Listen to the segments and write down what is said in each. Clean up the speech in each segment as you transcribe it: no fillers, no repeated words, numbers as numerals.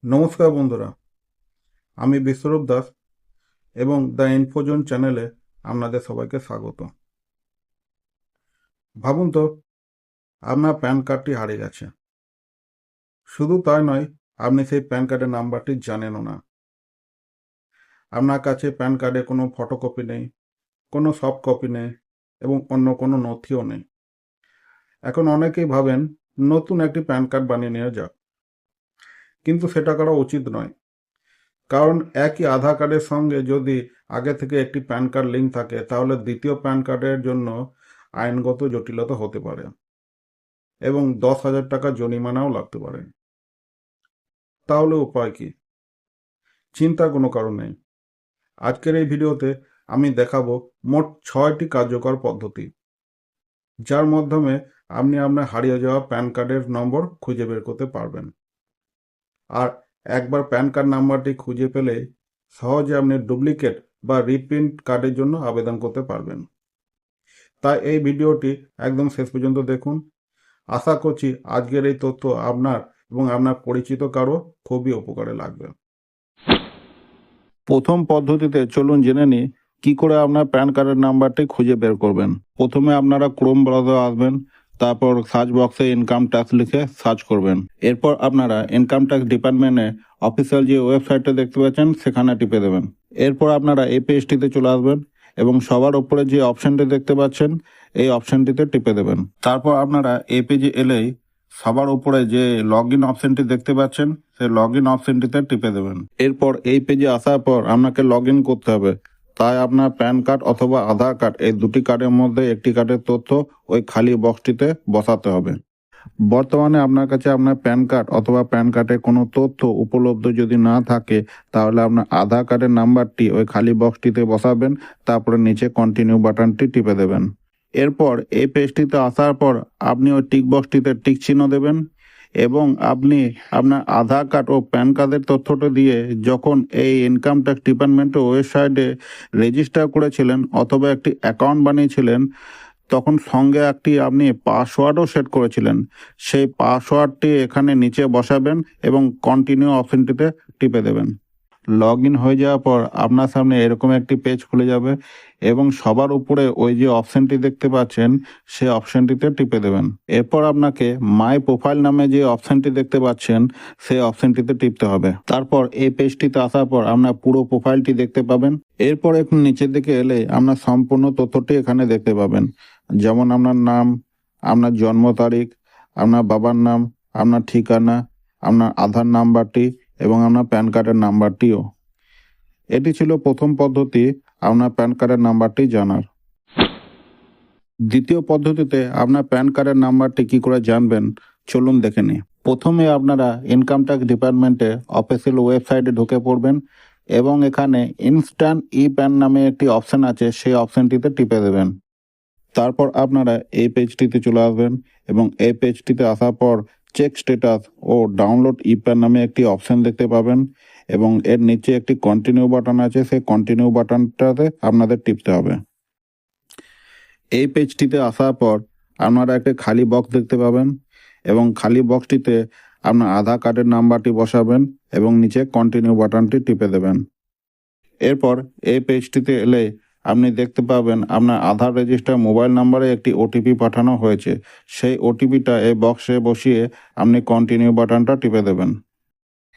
নমস্কার বন্ধুরা, আমি বিশ্বরূপ দাস এবং দ্য ইনফোজন চ্যানেলে আপনাদের সবাইকে স্বাগত। ভাবুন তো, আপনার প্যান কার্ডটি হারিয়ে গেছে। শুধু তাই নয়, আপনি সেই প্যান কার্ডের নাম্বারটি জানেনও না। আপনার কাছে প্যান কার্ডে কোনো ফটোকপি নেই, কোনো সফট কপি নেই এবং অন্য কোনো নথিও নেই। এখন অনেকেই ভাবেন নতুন একটি প্যান কার্ড বানিয়ে নেওয়া যাক, কিন্তু সেটা করা উচিত নয়। কারণ একই আধার কার্ডের সঙ্গে যদি আগে থেকে একটি প্যান কার্ড লিঙ্ক থাকে, তাহলে দ্বিতীয় প্যান কার্ডের জন্য আইনগত জটিলতা হতে পারে এবং 10,000 টাকা জরিমানাও লাগতে পারে। তাহলে উপায় কি? চিন্তার কোনো কারণ নেই। আজকের এই ভিডিওতে আমি দেখাবো মোট 6টি কার্যকর পদ্ধতি, যার মাধ্যমে আপনি আপনার হারিয়ে যাওয়া প্যান কার্ডের নম্বর খুঁজে বের করতে পারবেন। আর একবার প্যান কার্ড নাম্বারটি খুঁজে পেলে সহজে আপনি ডুপ্লিকেট বা রিপ্রিন্ট কার্ডের জন্য আবেদন করতে পারবেন। তাই এই ভিডিওটি একদম শেষ পর্যন্ত দেখুন। আশা করছি আজকের এই তথ্য আপনার এবং আপনার পরিচিত কারো খুবই উপকারে লাগবে। প্রথম পদ্ধতিতে চলুন জেনে নিই কি করে আপনার প্যান কার্ডের নাম্বারটি খুঁজে বের করবেন। প্রথমে আপনারা ক্রোম ব্রাউজারে আসবেন, তারপর সার্চ বক্সে ইনকাম ট্যাক্স লিখে সার্চ করবেন। এরপর আপনারা ইনকাম ট্যাক্স ডিপার্টমেন্টে অফিসিয়াল যে ওয়েবসাইটটা দেখতে পাচ্ছেন সেখানে টিপে দেবেন। এরপর আপনারা এই পেজটিতে চলে আসবেন এবং সবার উপরে যে অপশনটি দেখতে পাচ্ছেন এই অপশনটিতে টিপে দেবেন। তারপর আপনারা এই পেজে এলেই সবার উপরে যে লগ ইন অপশনটি দেখতে পাচ্ছেন সেই লগ ইন অপশনটিতে টিপে দেবেন। এরপর এই পেজে আসার পর আপনাকে লগ ইন করতে হবে। তাই আপনার প্যান কার্ড অথবা আধার কার্ড এই দুটি কার্ডের মধ্যে একটি কার্ডের তথ্য ওই খালি বক্সটিতে বসাতে হবে। বর্তমানে আপনার কাছে আপনার প্যান কার্ড অথবা প্যান কার্ডের কোনো তথ্য উপলব্ধ যদি না থাকে, তাহলে আপনার আধার কার্ডের নাম্বারটি ওই খালি বক্সটিতে বসাবেন, তারপরে নিচে কন্টিনিউ বাটনটি টিপে দেবেন। এরপর এই পেজটিতে আসার পর আপনি ওই টিক বক্সটিতে টিক চিহ্ন দেবেন এবং আপনি আপনার আধার কার্ড ও প্যান কার্ডের তথ্যটা দিয়ে যখন এই ইনকাম ট্যাক্স ডিপার্টমেন্টের ওয়েবসাইটে রেজিস্টার করেছিলেন অথবা একটি অ্যাকাউন্ট বানিয়েছিলেন, তখন সঙ্গে একটি আপনি পাসওয়ার্ডও সেট করেছিলেন, সেই পাসওয়ার্ডটি এখানে নিচে বসাবেন এবং কন্টিনিউ অপশনটিতে টিপে দেবেন। লগ ইন হয়ে যাওয়ার পর আপনার সামনে এরকম একটি পেজ খুলে যাবে এবং সবার উপরে ওই যে অপশনটি দেখতে পাচ্ছেন সেই অপশনটিতে টিপে দেবেন। এরপর আপনাকে মাই প্রোফাইল নামে যে অপশনটি দেখতে পাচ্ছেন সেই অপশনটিতে টিপতে হবে। তারপর এই পেজটিতে আসার পর আপনার পুরো প্রোফাইলটি দেখতে পাবেন। এরপর একটু নিচের দিকে এলে আপনার সম্পূর্ণ তথ্যটি এখানে দেখতে পাবেন, যেমন আপনার নাম, আপনার জন্ম তারিখ, আপনার বাবার নাম, আপনার ঠিকানা, আপনার আধার নাম্বারটি এবং আপনার প্যান কার্ডের নাম্বারটিও। এটি ছিল প্রথম পদ্ধতি আপনার প্যান কার্ডের নাম্বারটি জানার। দ্বিতীয় পদ্ধতিতে আপনার প্যান কার্ডের নাম্বারটি কি করে জানবেন চলুন দেখে নিই। প্রথমে আপনারা ইনকাম ট্যাক্স ডিপার্টমেন্টে অফিসিয়াল ওয়েবসাইটে ঢুকে পড়বেন এবং এখানে ইনস্ট্যান্ট ই প্যান নামে একটি অপশন আছে, সেই অপশনটিতে টিপে দেবেন। তারপর আপনারা এই পেজটিতে চলে আসবেন এবং এই পেজটিতে আসার পর চেক স্ট্যাটাস ও ডাউনলোড ই প্যান নামে একটি অপশন দেখতে পাবেন এবং এর নিচে একটি কন্টিনিউ বাটন আছে, সেই কন্টিনিউ বাটনটাতে আপনাদের টিপতে হবে। এই পেজটিতে আসার পর আপনারা একটি খালি বক্স দেখতে পাবেন এবং খালি বক্সটিতে আপনার আধার কার্ডের নাম্বারটি বসাবেন এবং নিচে কন্টিনিউ বাটনটি টিপে দেবেন। এরপর এই পেজটিতে এলে আপনি দেখতে পাবেন আপনার আধার রেজিস্টার মোবাইল নাম্বারে একটি ওটিপি পাঠানো হয়েছে, সেই ওটিপিটা এই বক্সে বসিয়ে আপনি কন্টিনিউ বাটনটা টিপে দেবেন।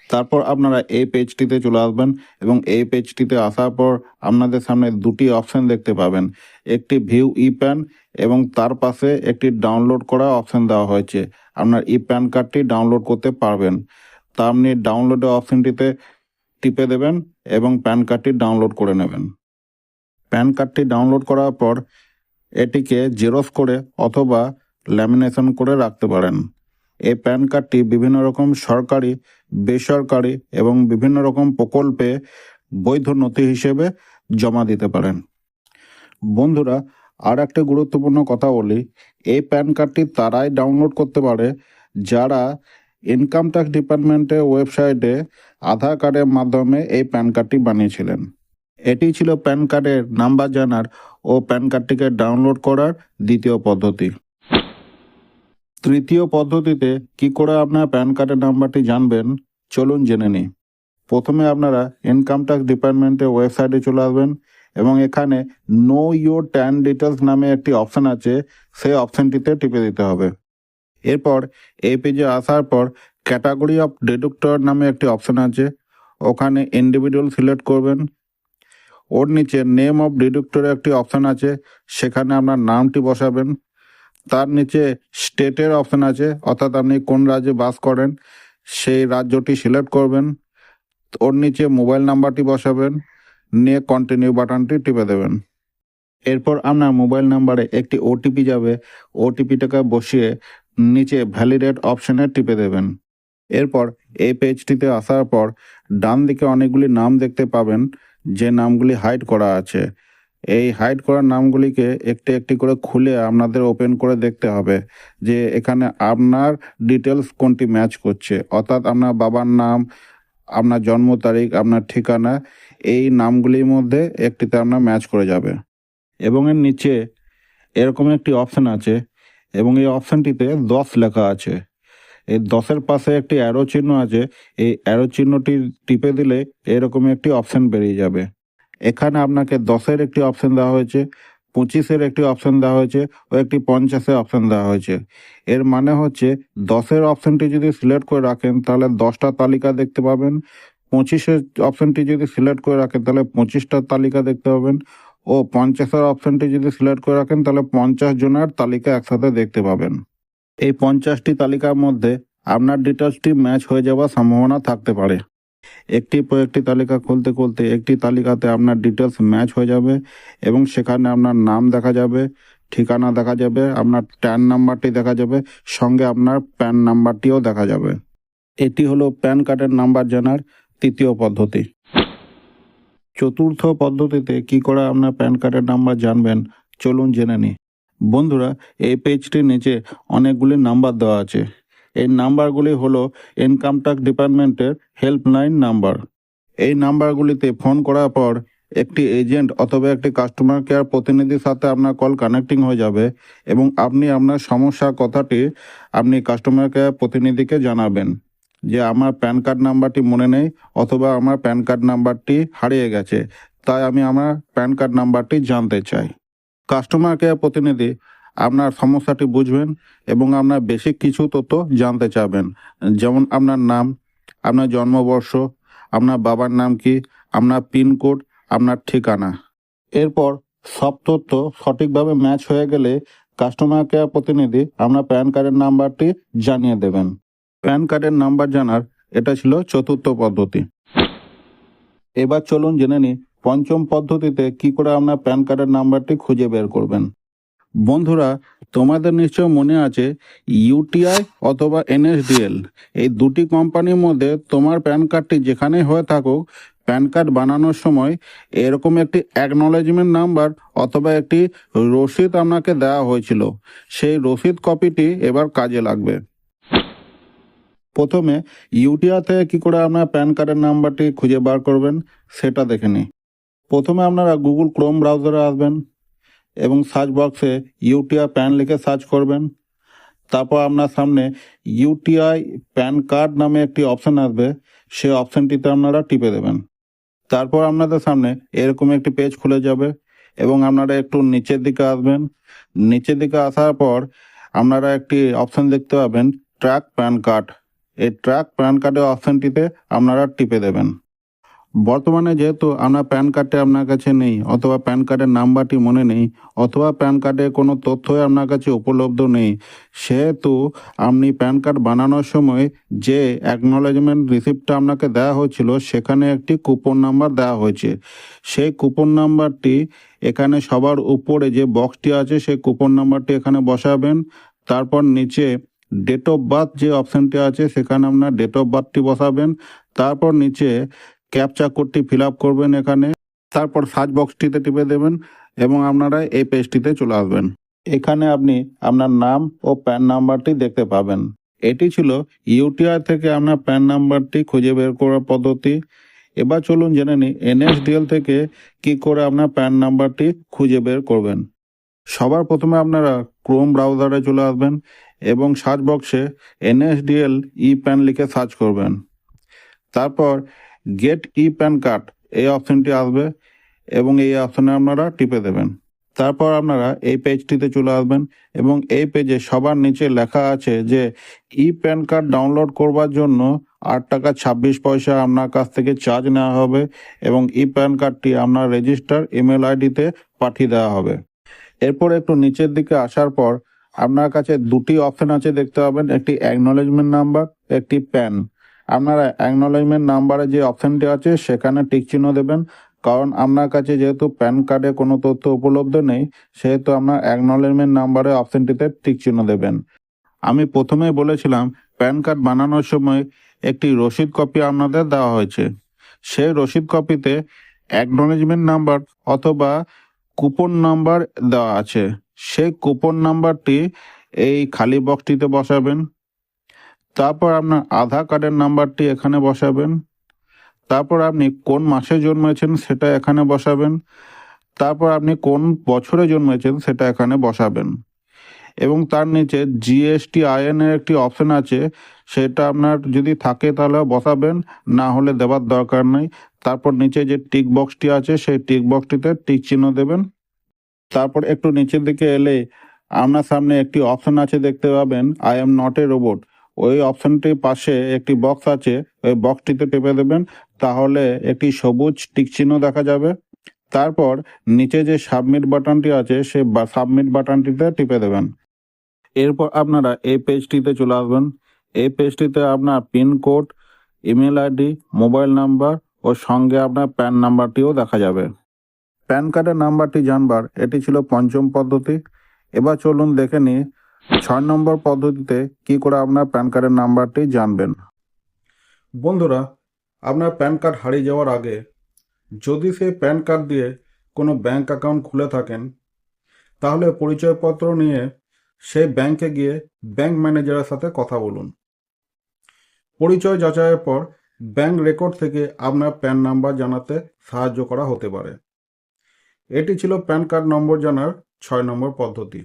তারপর আপনারা এই পেজটিতে চলে আসবেন এবং এই পেজটিতে আসার পর আপনাদের সামনে দুটি অপশন দেখতে পাবেন, একটি ভিউ ই প্যান এবং তার পাশে একটি ডাউনলোড করা অপশন দেওয়া হয়েছে। আপনার ই প্যান কার্ডটি ডাউনলোড করতে পারবেন, তা আপনি ডাউনলোডের অপশনটিতে টিপে দেবেন এবং প্যান কার্ডটি ডাউনলোড করে নেবেন। প্যান কার্ডটি ডাউনলোড করার পর এটিকে জেরক্স করে অথবা ল্যামিনেশন করে রাখতে পারেন। এই প্যান কার্ডটি বিভিন্ন রকম সরকারি, বেসরকারি এবং বিভিন্ন রকম প্রকল্পে বৈধ নথি হিসেবে জমা দিতে পারেন। বন্ধুরা, আর একটা গুরুত্বপূর্ণ কথা বলি, এই প্যান কার্ডটি তারাই ডাউনলোড করতে পারে যারা ইনকাম ট্যাক্স ডিপার্টমেন্টের ওয়েবসাইটে আধার কার্ডের মাধ্যমে এই প্যান কার্ডটি বানিয়েছিলেন। এটি ছিল প্যান কার্ডের নাম্বার জানার ও প্যান কার্ডটিকে ডাউনলোড করার দ্বিতীয় পদ্ধতি। তৃতীয় পদ্ধতিতে কি করে আপনার প্যান কার্ডের নাম্বারটি জানবেন চলুন জেনে নিই। প্রথমে আপনারা ইনকাম ট্যাক্স ডিপার্টমেন্টের ওয়েবসাইটে চলে আসবেন এবং এখানে নো ইউর ট্যান ডিটেলস নামে একটি অপশান আছে, সেই অপশানটিতে টিপে দিতে হবে। এরপর এই পেজে আসার পর ক্যাটাগরি অফ ডিডুক্টর নামে একটি অপশান আছে, ওখানে ইন্ডিভিজুয়াল সিলেক্ট করবেন। ওর নিচে নেম অফ ডিডুক্টরের একটি অপশান আছে, সেখানে আপনার নামটি বসাবেন। তার নিচে স্টেটের অপশান আছে, অর্থাৎ আপনি কোন রাজ্যে বাস করেন সেই রাজ্যটি সিলেক্ট করবেন। ওর নিচে মোবাইল নাম্বারটি বসাবেন, নিয়ে কন্টিনিউ বাটনটি টিপে দেবেন। এরপর আপনার মোবাইল নাম্বারে একটি ওটিপি যাবে, ওটিপিটাকে বসিয়ে নিচে ভ্যালিডেট অপশানে টিপে দেবেন। এরপর এই পেজটিতে আসার পর ডান দিকে অনেকগুলি নাম দেখতে পাবেন, যে নামগুলি হাইড করা আছে। এই হাইড করা নামগুলিকে একটি একটি করে খুলে আপনাদের ওপেন করে দেখতে হবে যে এখানে আপনার ডিটেলস কোনটি ম্যাচ করছে, অর্থাৎ আপনার বাবার নাম, আপনার জন্ম তারিখ, আপনার ঠিকানা, এই নামগুলির মধ্যে একটিতে আপনার ম্যাচ করে যাবে। এবং এর নিচে এরকম একটি অপশান আছে এবং এই অপশানটিতে 10 লেখা আছে। এই 10-এর পাশে একটি অ্যারো চিহ্ন আছে, এই অ্যারো চিহ্নটি টিপে দিলে এরকম একটি অপশান বেরিয়ে যাবে। এখানে আপনাকে 10-এর একটি অপশান দেওয়া হয়েছে, 25-এর একটি অপশান দেওয়া হয়েছে ও একটি 50-এর অপশান দেওয়া হয়েছে। এর মানে হচ্ছে 10-এর অপশানটি যদি সিলেক্ট করে রাখেন তাহলে 10টা তালিকা দেখতে পাবেন, 25-এর অপশানটি যদি সিলেক্ট করে রাখেন তাহলে 25টা তালিকা দেখতে পাবেন, ও 50-এর অপশানটি যদি সিলেক্ট করে রাখেন তাহলে 50 জনের তালিকা একসাথে দেখতে পাবেন। এই 50টি তালিকার মধ্যে আপনার ডিটেলসটি ম্যাচ হয়ে যাওয়ার সম্ভাবনা থাকতে পারে। একটি পর একটি তালিকা খুলতে খুলতে একটি তালিকাতে আপনার ডিটেলস ম্যাচ হয়ে যাবে এবং সেখানে আপনার নাম দেখা যাবে, ঠিকানা দেখা যাবে, আপনার ট্যান নাম্বারটি দেখা যাবে, সঙ্গে আপনার প্যান নাম্বারটিও দেখা যাবে। এটি হলো প্যান কার্ডের নাম্বার জানার তৃতীয় পদ্ধতি। চতুর্থ পদ্ধতিতে কি করে আপনার প্যান কার্ডের নাম্বার জানবেন চলুন জেনে নিই। বন্ধুরা, এই পেজটির নিচে অনেকগুলি নাম্বার দেওয়া আছে। এই নাম্বারগুলি হলো ইনকাম ট্যাক্স ডিপার্টমেন্টের হেল্পলাইন নাম্বার। এই নাম্বারগুলিতে ফোন করার পর একটি এজেন্ট অথবা একটি কাস্টমার কেয়ার প্রতিনিধির সাথে আপনার কল কানেক্টিং হয়ে যাবে এবং আপনি আপনার সমস্যার কথাটি আপনি কাস্টমার কেয়ার প্রতিনিধিকে জানাবেন যে আমার প্যান কার্ড নাম্বারটি মনে নেই অথবা আমার প্যান কার্ড নাম্বারটি হারিয়ে গেছে, তাই আমি আমার প্যান কার্ড নাম্বারটি জানতে চাই। কাস্টমার কেয়ার প্রতিনিধি আপনার সমস্যাটি বুঝবেন এবং আপনার বেসিক কিছু তথ্য জানতে চাবেন, যেমন আপনার নাম, আপনার জন্মবর্ষ, আপনার বাবার নাম কি, আপনার পিনকোড, আপনার ঠিকানা। এরপর সব তথ্য সঠিকভাবে ম্যাচ হয়ে গেলে কাস্টমার কেয়ার প্রতিনিধি আপনার প্যান কার্ডের নাম্বারটি জানিয়ে দেবেন। প্যান কার্ডের নাম্বার জানার এটা ছিল চতুর্থ পদ্ধতি। এবার চলুন জেনে নিই পঞ্চম পদ্ধতিতে কি করে আপনার প্যান কার্ডের নাম্বারটি খুঁজে বের করবেন। বন্ধুরা, তোমাদের নিশ্চয় মনে আছে ইউটিআই অথবা এনএসডিএল, এই দুটি কোম্পানির মধ্যে তোমার প্যান কার্ডটি যেখানে হয়ে থাকুক, প্যান কার্ড বানানোর সময় এরকম একটি অ্যাকনলেজমেন্ট নাম্বার অথবা একটি রসিদ আপনাকে দেওয়া হয়েছিল। সেই রসিদ কপিটি এবার কাজে লাগবে। প্রথমে ইউটিআই থেকে কী করে আপনার প্যান কার্ডের নাম্বারটি খুঁজে বার করবেন সেটা দেখে নিই। প্রথমে আপনারা গুগল ক্রোম ব্রাউজারে আসবেন এবং সার্চ বক্সে ইউটিআই প্যান লিখে সার্চ করবেন। তারপর আপনার সামনে ইউটিআই প্যান কার্ড নামে একটি অপশান আসবে, সেই অপশানটিতে আপনারা টিপে দেবেন। তারপর আপনাদের সামনে এরকম একটি পেজ খুলে যাবে এবং আপনারা একটু নিচের দিকে আসবেন। নিচের দিকে আসার পর আপনারা একটি অপশান দেখতে পাবেন ট্র্যাক প্যান কার্ড। এই ট্র্যাক প্যান কার্ডের অপশানটিতে আপনারা টিপে দেবেন। বর্তমানে যেহেতু আপনার প্যান কার্ডটি আপনার কাছে নেই অথবা প্যান কার্ডের নাম্বারটি মনে নেই অথবা প্যান কার্ডে কোনো তথ্যই আপনার কাছে উপলব্ধ নেই, সেহেতু আপনি প্যান কার্ড বানানোর সময় যে অ্যাকনলেজমেন্ট রিসিপ্টটা আপনাকে দেওয়া হয়েছিল সেখানে একটি কুপন নাম্বার দেওয়া হয়েছে। সেই কুপন নাম্বারটি এখানে সবার উপরে যে বক্সটি আছে সেই কুপন নাম্বারটি এখানে বসাবেন। তারপর নিচে ডেট অফ বার্থ যে অপশানটি আছে সেখানে আপনার ডেট অফ বার্থটি বসাবেন। তারপর নিচে ক্যাপচা কোডটি ফিল আপ করবেন এখানে, তারপর সার্চ বক্সটিতে টিপে দেবেন এবং আপনারা এই পেজটিতে চলে আসবেন। এখানে আপনি আপনার নাম ও প্যান নাম্বারটি দেখতে পাবেন। এটি ছিল ইউটিআই থেকে আপনার প্যান নাম্বারটি খুঁজে বের করার পদ্ধতি। এবার চলুন জেনে নিই এনএসডিএল থেকে কি করে আপনার প্যান নাম্বারটি খুঁজে বের করবেন। সবার প্রথমে আপনারা ক্রোম ব্রাউজারে চলে আসবেন এবং সার্চ বক্সে এনএসডিএল ই প্যান লিখে সার্চ করবেন। তারপর গেট ই প্যান কার্ড এই অপশনটি আসবে এবং এই অপশনে আপনারা টিপে দেবেন। তারপর আপনারা এই পেজটিতে চলে আসবেন এবং এই পেজে সবার নিচে লেখা আছে যে ই প্যান কার্ড ডাউনলোড করবার জন্য 8 টাকা 26 পয়সা আপনার কাছ থেকে চার্জ নেওয়া হবে এবং ই প্যান কার্ডটি আপনার রেজিস্টার ইমেল আইডিতে পাঠিয়ে দেওয়া হবে। এরপর একটু নিচের দিকে আসার পর আপনার কাছে দুটি অপশন আছে দেখতে পাবেন, একটি অ্যাকনলেজমেন্ট নাম্বার, একটি প্যান। আপনারা অ্যাকনলেজমেন্ট নাম্বারে যে অপশনটি আছে সেখানে টিক চিহ্ন দেবেন, কারণ আপনার কাছে যেহেতু প্যান কার্ডে কোনো তথ্য উপলব্ধ নেই সেহেতু আপনার অ্যাকনলেজমেন্ট নাম্বারে অপশনটিতে টিক চিহ্ন দেবেন। আমি প্রথমেই বলেছিলাম প্যান কার্ড বানানোর সময় একটি রসিদ কপি আপনাদের দেওয়া হয়েছে। সেই রসিদ কপিতে অ্যাকনলেজমেন্ট নাম্বার অথবা কুপন নাম্বার দেওয়া আছে। সেই কুপন নাম্বারটি এই খালি বক্সটিতে বসাবেন। তারপর আপনার আধার কার্ডের নাম্বারটি এখানে বসাবেন। তারপর আপনি কোন মাসে জন্মেছেন সেটা এখানে বসাবেন। তারপর আপনি কোন বছরে জন্মেছেন সেটা এখানে বসাবেন এবং তার নিচে GSTIN এর একটি অপশন আছে, সেটা আপনার যদি থাকে তাহলে বসাবেন, না হলে দেওয়ার দরকার নেই। তারপর নিচে যে টিক বক্সটি আছে সেই টিক বক্সটিতে টিক চিহ্ন দেবেন। তারপর একটু নিচের দিকে এলে আপনার সামনে একটি অপশন আছে দেখতে পাবেন, I am not a robot. ওই অপশনটির পাশে একটি বক্স আছে, ওই বক্সটিতে টেপে দেবেন, তাহলে একটি সবুজ টিক চিহ্ন দেখা যাবে। তারপর নিচে যে সাবমিট বাটনটি আছে সেই সাবমিট বাটনটিতে টিপে দেবেন। এরপর আপনারা এই পেজটিতে চলে আসবেন। এই পেজটিতে আপনার pincode, email ID, mobile number ও সঙ্গে আপনার প্যান নাম্বারটিও দেখা যাবে। প্যান কার্ডের নাম্বারটি জানবার এটি ছিল পঞ্চম পদ্ধতি। এবার চলুন দেখে নিই 6 নম্বর পদ্ধতিতে কি করে আপনার প্যান কার্ডের নাম্বারটি জানবেন। বন্ধুরা, আপনার প্যান কার্ড হারিয়ে যাওয়ার আগে যদি সেই প্যান কার্ড দিয়ে কোনো ব্যাংক অ্যাকাউন্ট খুলে থাকেন, তাহলে পরিচয়পত্র নিয়ে সেই ব্যাংকে গিয়ে ব্যাংক ম্যানেজারের সাথে কথা বলুন। পরিচয় যাচাইয়ের পর ব্যাংক রেকর্ড থেকে আপনার প্যান নাম্বার জানাতে সাহায্য করা হতে পারে। এটি ছিল প্যান কার্ড নম্বর জানার 6 নম্বর পদ্ধতি।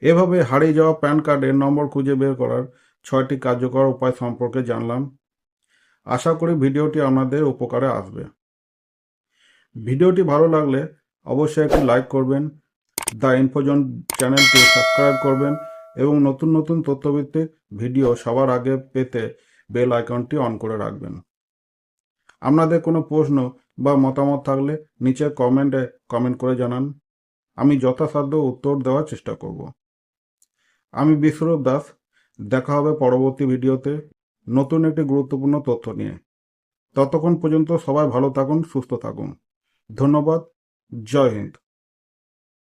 এভাবে হারিয়ে যাওয়া প্যান কার্ডের নম্বর খুঁজে বের করার 6টি কার্যকর উপায় সম্পর্কে জানলাম। আশা করি ভিডিওটি আপনাদের উপকারে আসবে। ভিডিওটি ভালো লাগলে অবশ্যই একটি লাইক করবেন, দ্য ইনফোজন চ্যানেলটি সাবস্ক্রাইব করবেন এবং নতুন নতুন তথ্যভিত্তিক ভিডিও সবার আগে পেতে বেল আইকনটি অন করে রাখবেন। আপনাদের কোনো প্রশ্ন বা মতামত থাকলে নিচে কমেন্ট করে জানান। আমি যথাসাধ্য উত্তর দেওয়ার চেষ্টা করব। আমি বিশ্বরূপ দাস। দেখা হবে পরবর্তী ভিডিওতে নতুন একটি গুরুত্বপূর্ণ তথ্য নিয়ে। ততক্ষণ পর্যন্ত সবাই ভালো থাকুন, সুস্থ থাকুন। ধন্যবাদ। জয় হিন্দ।